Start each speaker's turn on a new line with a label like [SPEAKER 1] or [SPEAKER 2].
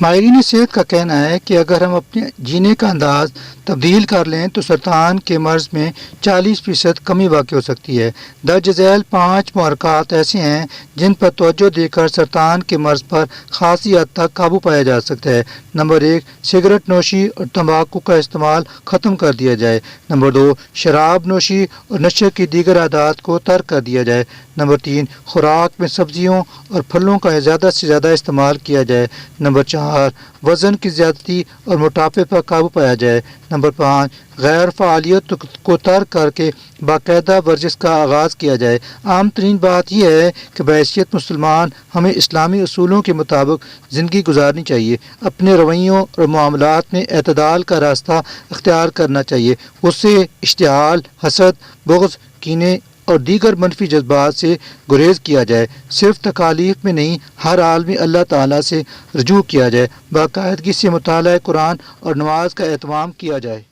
[SPEAKER 1] ماہرین صحت کا کہنا ہے کہ اگر ہم اپنے جینے کا انداز تبدیل کر لیں تو سرطان کے مرض میں 40% کمی واقع ہو سکتی ہے۔ درج ذیل 5 محرکات ایسے ہیں جن پر توجہ دے کر سرطان کے مرض پر خاصی حد تک قابو پایا جا سکتا ہے۔ نمبر 1، سگریٹ نوشی اور تمباکو کا استعمال ختم کر دیا جائے۔ نمبر 2، شراب نوشی اور نشے کی دیگر عادات کو ترک کر دیا جائے۔ نمبر 3، خوراک میں سبزیوں اور پھلوں کا زیادہ سے زیادہ استعمال کیا جائے۔ نمبر 4، وزن کی زیادتی اور موٹاپے پر قابو پایا جائے۔ نمبر 5، غیر فعالیت کو ترک کر کے باقاعدہ ورزش کا آغاز کیا جائے۔ عام ترین بات یہ ہے کہ بحیثیت مسلمان ہمیں اسلامی اصولوں کے مطابق زندگی گزارنی چاہیے، اپنے رویوں اور معاملات میں اعتدال کا راستہ اختیار کرنا چاہیے، اس سے اشتعال، حسد، بغض، کینے اور دیگر منفی جذبات سے گریز کیا جائے۔ صرف تکالیف میں نہیں، ہر حال میں اللہ تعالیٰ سے رجوع کیا جائے، باقاعدگی سے مطالعہ قرآن اور نماز کا اہتمام کیا جائے۔